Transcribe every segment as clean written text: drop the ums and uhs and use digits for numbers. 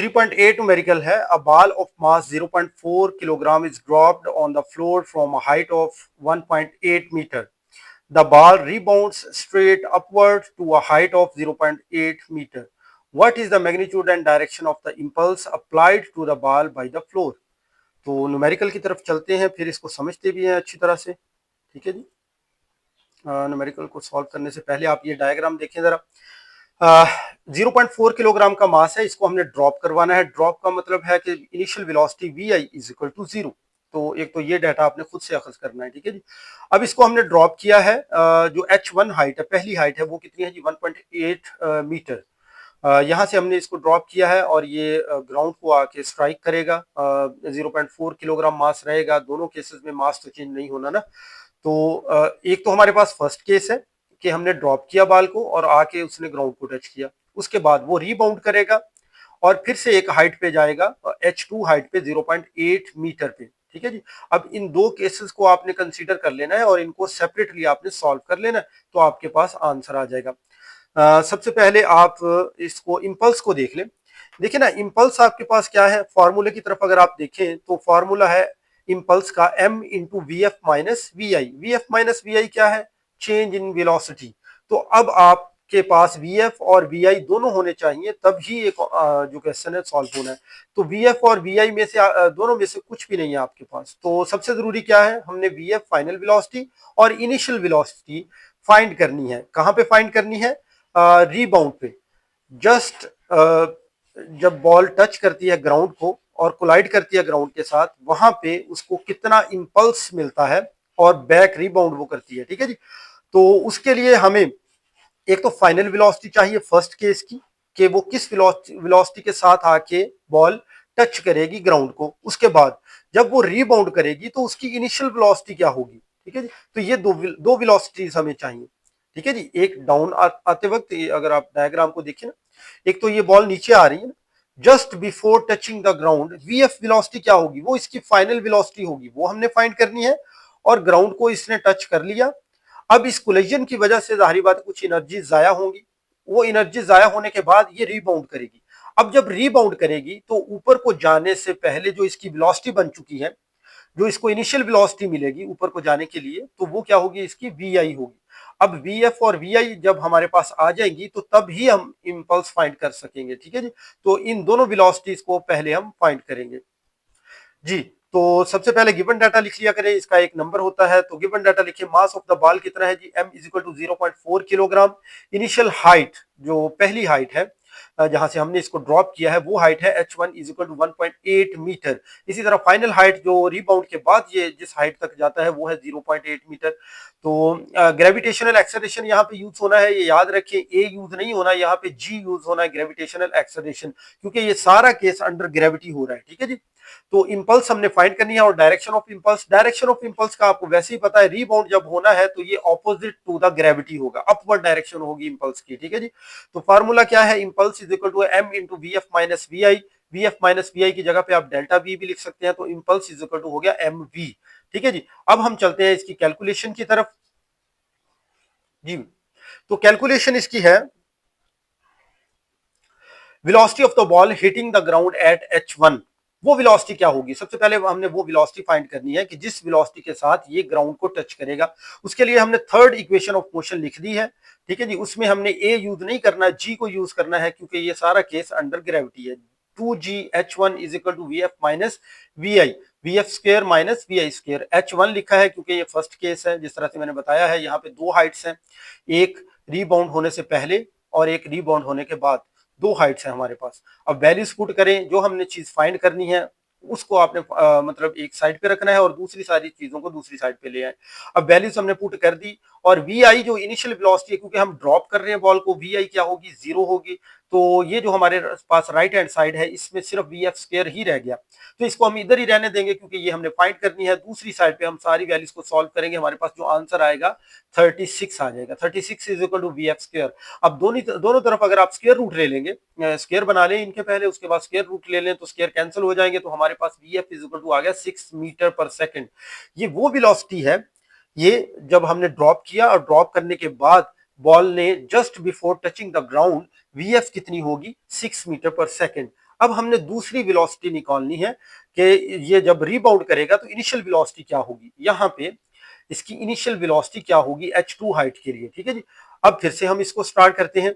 3.8 numerical है. A ball of mass 0.4 kilogram is dropped on the floor from a height of 1.8 meter. The ball rebounds straight upward to a height of 0.8 meter. What is the magnitude and direction of the impulse applied to the ball by the floor? तो numerical की तरफ चलते हैं, फिर इसको समझते भी हैं अच्छी तरह से. ठीक है जी. न्यूमेरिकल को सॉल्व करने से पहले आप ये डायग्राम देखें जरा. 0.4 किलोग्राम का मास है, इसको हमने ड्रॉप करवाना है. ड्रॉप का मतलब है कि initial velocity v I is equal to 0. तो एक तो ये डाटा आपने खुद से अखज करना है. ठीक है जी. अब इसको हमने ड्रॉप किया है. जो H1 हाइट है, पहली हाइट है, वो कितनी है जी? 1.8 मीटर. यहाँ से हमने इसको ड्रॉप किया है और ये ग्राउंड को आके स्ट्राइक करेगा. 0.4 किलोग्राम मास रहेगा. दोनों केसेस में मास तो चेंज नहीं होना ना. तो एक तो हमारे पास फर्स्ट केस है कि हमने ड्रॉप किया बॉल को और आके उसने ग्राउंड को टच किया. उसके बाद वो रीबाउंड करेगा और फिर से एक हाइट पे जाएगा, H2 हाइट पे 0.8 मीटर पे. ठीक है जी. अब इन दो केसेस को आपने कंसीडर कर लेना है और इनको सेपरेटली आपने सॉल्व कर लेना है, तो आपके पास आंसर आ जाएगा. सबसे पहले आप इसको इम्पल्स को देख लें. देखिए ना, इम्पल्स आपके पास क्या है? फॉर्मूले की तरफ अगर आप देखें तो फॉर्मूला है इम्पल्स का m into V F minus we I. V F minus we I क्या है? Change in velocity. तो अब आपके पास वी एफ और वी आई दोनों होने चाहिए, तब ही एक जो क्वेश्चन है सॉल्व होना है. तो वी एफ और वी आई में से दोनों में से कुछ भी नहीं है आपके पास. तो सबसे जरूरी क्या है? हमने वी एफ फाइनल वेलोसिटी और इनिशियल वेलोसिटी फाइंड करनी है. कहां पे फाइंड करनी है? रीबाउंड पे. जस्ट जब बॉल टच करती है ग्राउंड को और कोलाइड करती है ग्राउंड के साथ, वहां पे उसको कितना इंपल्स मिलता है और बैक रीबाउंड वो करती है. ठीक है जी. तो उसके लिए हमें एक तो फाइनल वेलोसिटी चाहिए फर्स्ट केस की, कि वो किस वेलोसिटी के साथ आके बॉल टच करेगी ग्राउंड को. उसके बाद जब वो रीबाउंड करेगी तो उसकी इनिशियल वेलोसिटी क्या होगी. ठीक है जी. तो ये दो वेलोसिटीज हमें चाहिए. ठीक है जी. एक डाउन आते वक्त, अगर आप डायग्राम को देखें ना, एक तो ये बॉल नीचे आ रही है ना, just before touching the ground V F velocity क्या होगी? वो इसकी फाइनल वेलोसिटी होगी, वो हमने फाइंड करनी है. और ग्राउंड को इसने टच कर लिया. अब इस कोलिजन की वजह से जाहिर बात कुछ एनर्जी जाया होंगी. वो एनर्जी जाया होने के बाद ये रीबाउंड करेगी. अब जब रीबाउंड करेगी तो ऊपर को जाने से पहले जो इसकी वेलोसिटी बन चुकी है, जो इसको इनिशियल वेलोसिटी मिलेगी ऊपर को जाने के लिए, तो वो क्या होगी? इसकी वी आई होगी. अब वी एफ और वी आई जब हमारे पास आ जाएंगी तो तब ही हम इंपल्स फाइंड कर सकेंगे. ठीक है जी. तो इन दोनों वेलोसिटीज को पहले हम फाइंड करेंगे जी. तो सबसे पहले गिवन डाटा लिख लिया करें. इसका एक नंबर होता है, तो गिवन डाटा लिखिए. मास ऑफ द बॉल कितना है जी? m is equal to 0.4 kilogram. Initial height, जो पहली हाइट है जहां से हमने इसको ड्रॉप किया है, वो हाइट है H1 is equal to 1.8 metre. इसी तरह फाइनल हाइट जो रीबाउंड के बाद ये जिस हाइट तक जाता है वो है 0.8 मीटर. तो ग्रेविटेशनल एक्सेलरेशन यहाँ पे यूज होना है, ये याद रखें. ए यूज नहीं होना, यहाँ पे जी यूज होना है, ग्रेविटेशनल एक्सेलरेशन, क्योंकि ये सारा केस अंडर ग्रेविटी हो रहा है. ठीक है जी. तो इंपल्स हमने फाइंड करनी है. और direction of impulse, direction of impulse का आपको वैसे ही पता है, रीबाउंड जब होना है तो ये ऑपोजिट टू द ग्रेविटी होगा, अपवर्ड डायरेक्शन होगी इंपल्स की. ठीक है जी. तो फार्मूला क्या है? Impulse is equal to M into V F minus we I. V F minus we I की जगह पे आप डेल्टा वी भी लिख सकते हैं. तो इंपल्स इज इक्वल टू हो गया एम वी. ठीक है जी. अब हम चलते हैं इसकी कैलकुलेशन की तरफ जी. तो कैलकुलेशन इसकी है, velocity of the ball hitting the ground at H1. वो वेलोसिटी क्या होगी? सबसे पहले हमने वो वेलोसिटी फाइंड करनी है कि जिस वेलोसिटी के साथ ये ग्राउंड को टच करेगा. उसके लिए हमने थर्ड इक्वेशन ऑफ मोशन लिख दी है. ठीक है जी. उसमें हमने ए यूज नहीं करना, जी को यूज करना है, क्योंकि ये सारा केस अंडर ग्रेविटी है. 2g H1 is equal to V F minus we I. We f square minus we i square. H1 लिखा है क्योंकि ये फर्स्ट केस है, जिस तरह से मैंने बताया है. यहाँ पे दो हाइट्स हैं, एक रीबाउंड होने से पहले और एक रीबाउंड होने के बाद. दो हाइट्स है हमारे पास. अब वैल्यूज पुट करें, जो हमने चीज फाइंड करनी है उसको आपने मतलब एक साइड पे रखना है और दूसरी सारी चीजों को दूसरी साइड पे ले आए. अब वैल्यूज हमने पुट कर दी. और वी आई जो इनिशियल वेलोसिटी है, क्योंकि हम ड्रॉप कर रहे हैं बॉल को, वी आई क्या होगी? 0 होगी. तो ये जो हमारे पास राइट हैंड साइड है, इसमें सिर्फ वी एफ स्क्र ही रह गया. तो इसको हम इधर ही रहने देंगे, क्योंकि ये हमने फाइंड करनी है. दूसरी साइड पे हम सारी वैल्यूज को सॉल्व करेंगे. हमारे पास जो आंसर आएगा 36 आ जाएगा. 36 is equal to we f square. अब दोनों तरफ अगर आप स्क्वायर रूट ले लेंगे, स्क्वायर बना लें इनके पहले, उसके बाद स्क्वायर रूट ले लें, तो स्क्वायर कैंसिल हो जाएंगे. तो हमारे पास V F is equal to आ गया 6 मीटर पर सेकंड. ये वो वेलोसिटी है, ये जब हमने ड्रॉप किया और ड्रॉप करने के बाद बॉल ने just before touching the ground, V F कितनी होगी? 6 मीटर पर सेकंड. अब हमने दूसरी वेलोसिटी निकालनी है कि ये जब रीबाउंड करेगा तो इनिशियल वेलोसिटी क्या होगी। यहाँ पे इसकी इनिशियल वेलोसिटी क्या होगी h2 हाइट के लिए, ठीक है जी। अब फिर से हम इसको स्टार्ट करते हैं,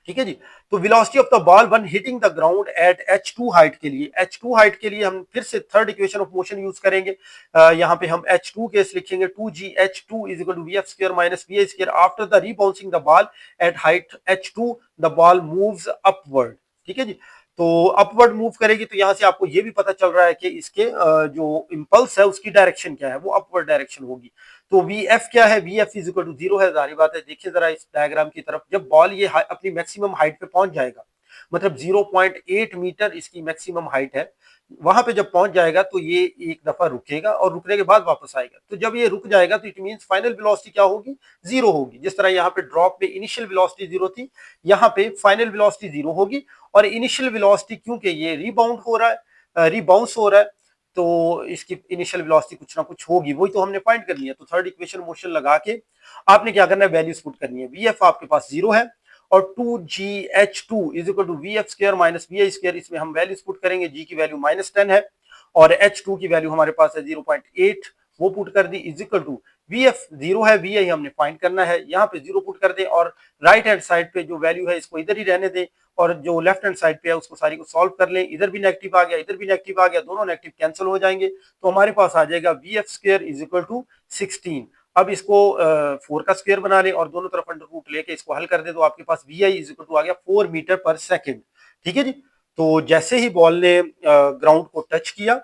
ठीक है जी। तो velocity of the ball when hitting the ground at h2 height के लिए, h2 हाइट के लिए हम फिर से third equation of motion use करेंगे। यहाँ पे हम h2 केस लिखेंगे 2gh2 is equal to vf square minus vi square after the rebouncing the ball at height h2 the ball moves upward, ठीक है जी। तो अपवर्ड मूव करेगी तो यहाँ से आपको ये भी पता चल रहा है कि इसके जो इंपल्स है उसकी डायरेक्शन क्या है, वो अपवर्ड डायरेक्शन होगी। तो वी एफ क्या है, v F is equal to 0 है, जारी बात है। देखिए जरा इस डायग्राम की तरफ, जब बॉल ये अपनी मैक्सिमम हाइट पे पहुंच जाएगा, मतलब 0.8 मीटर इसकी मैक्सिमम हाइट है, वहां पे जब पहुंच जाएगा तो ये एक दफा रुकेगा और रुकने के बाद वापस आएगा। तो जब ये रुक जाएगा तो इट मींस फाइनल वेलोसिटी क्या होगी, जीरो होगी। जिस तरह यहाँ पे ड्रॉप में इनिशियल वेलोसिटी जीरो थी, यहाँ पे फाइनल वेलोसिटी जीरो होगी। और इनिशियल वेलोसिटी क्योंकि ये रीबाउंड हो रहा है, रीबाउंस हो रहा है, तो इसकी इनिशियल वेलोसिटी कुछ ना कुछ होगी, वही तो हमने फाइंड करनी है। तो थर्ड इक्वेशन मोशन लगा के आपने क्या करना है, वैल्यूज पुट करनी है। वी एफ आपके पास जीरो है और 2gh2 is equal to we f square minus we i square, इसमें हम वैल्यूज पुट करेंगे। जी की वैल्यू -10 है और h2 की वैल्यू हमारे पास है 0.8, वो पुट कर दी, is equal to we F zero है, वी आई हमने फाइंड करना है, यहाँ पे जीरो पुट कर दे और राइट हैंड साइड पे जो वैल्यू है इसको इधर ही रहने दें और जो लेफ्ट हैंड साइड पे है उसको सारी को सॉल्व कर लें। इधर भी नेगेटिव आ गया, इधर भी नेगेटिव आ गया, दोनों नेगेटिव कैंसिल हो जाएंगे, तो हमारे पास आ जाएगा v f square is equal to 16। अब इसको 4 का स्क्वायर बना लें और दोनों तरफ अंडर रूट लेके इसको हल कर दे, तो आपके पास V I is equal to आ गया 4 मीटर पर सेकेंड, ठीक है जी। तो जैसे ही बॉल ने ग्राउंड को टच किया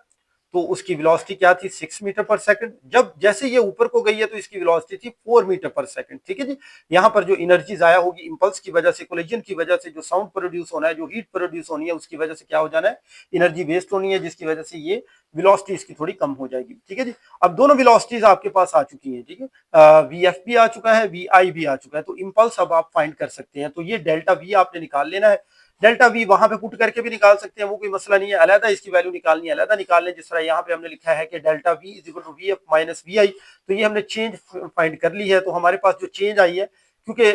तो उसकी वेलोसिटी क्या थी, 6 मीटर पर सेकंड। जब जैसे ये ऊपर को गई है तो इसकी वेलोसिटी थी 4 मीटर पर सेकंड, ठीक है जी। यहाँ पर जो एनर्जी जाया होगी इंपल्स की वजह से, कोलिजन की वजह से, जो साउंड प्रोड्यूस होना है, जो हीट प्रोड्यूस होनी है, उसकी वजह से क्या हो जाना है, एनर्जी वेस्ट होनी है, जिसकी वजह से ये वेलोसिटी इसकी थोड़ी कम हो जाएगी, ठीक है जी। अब दोनों वेलोसिटीज आपके पास आ चुकी हैं, ठीक है। वी एफ भी आ चुका है, वी आई भी आ चुका है, तो इंपल्स अब आप फाइंड कर सकते हैं। तो ये डेल्टा वी आपने निकाल लेना है। डेल्टा वी वहां पे पुट करके भी निकाल सकते हैं, वो कोई मसला नहीं है। अलहदा इसकी वैल्यू निकालनी है, अलहदा निकाल लें। जिस तरह यहाँ पे हमने लिखा है कि delta V is equal to V F minus we I, तो ये हमने चेंज फाइंड कर ली है। तो हमारे पास जो चेंज आई है, क्योंकि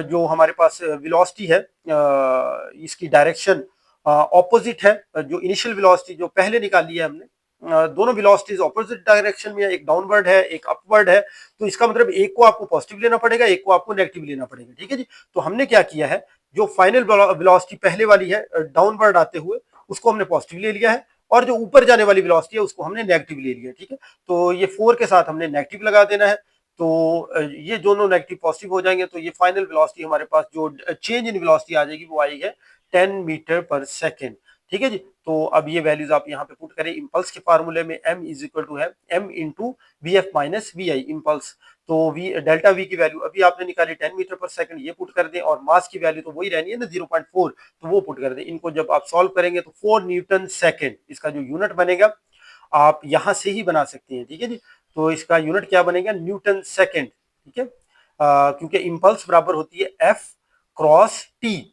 जो हमारे पास वेलोसिटी है इसकी डायरेक्शन ऑपोजिट है, जो इनिशियल वेलोसिटी जो पहले निकाली है हमने, दोनों वेलोसिटीज ऑपोजिट डायरेक्शन में है, एक डाउनवर्ड है एक अपवर्ड है। तो इसका मतलब एक को आपको पॉजिटिव लेना पड़ेगा, एक को आपको नेगेटिव लेना पड़ेगा, ठीक है जी। तो हमने क्या किया है, जो फाइनल वेलोसिटी पहले वाली है डाउनवर्ड आते हुए, उसको हमने पॉजिटिव ले लिया है और जो ऊपर जाने वाली वेलोसिटी है उसको हमने नेगेटिव ले लिया, ठीक है। तो ये 4 के साथ हमने नेगेटिव लगा देना है, तो ये दोनों नेगेटिव पॉजिटिव हो जाएंगे। तो ये फाइनल वेलोसिटी हमारे पास जो चेंज इन वेलोसिटी आ जाएगी वो आई है 10 मीटर पर सेकेंड, ठीक है जी। तो अब ये वैल्यूज आप यहाँ पे पुट करें इंपल्स के फार्मूले में, m इज इक्वल टू है m into V F minus we i impulse. तो वी डेल्टा वी की वैल्यू अभी आपने निकाली 10 मीटर पर सेकंड, ये पुट कर दें और मास की वैल्यू तो वही रहनी है ना 0.4, तो वो पुट कर दें। इनको जब आप सॉल्व करेंगे तो 4 न्यूटन सेकंड इसका जो यूनिट बनेगा आप यहां से ही बना सकते हैं, ठीक है जी। तो इसका यूनिट क्या बनेगा, न्यूटन सेकंड, ठीक है। क्योंकि इंपल्स बराबर होती है एफ क्रॉस टी।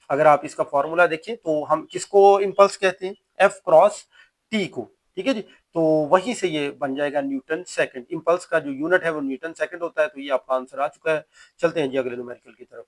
अगर आप इसका फॉर्मूला देखें तो हम किसको इंपल्स कहते हैं, एफ क्रॉस टी को, ठीक है जी। तो वहीं से ये बन जाएगा न्यूटन सेकंड। इंपल्स का जो यूनिट है वो न्यूटन सेकंड होता है। तो ये आपका आंसर आ चुका है। चलते हैं जी अगले न्यूमेरिकल की तरफ।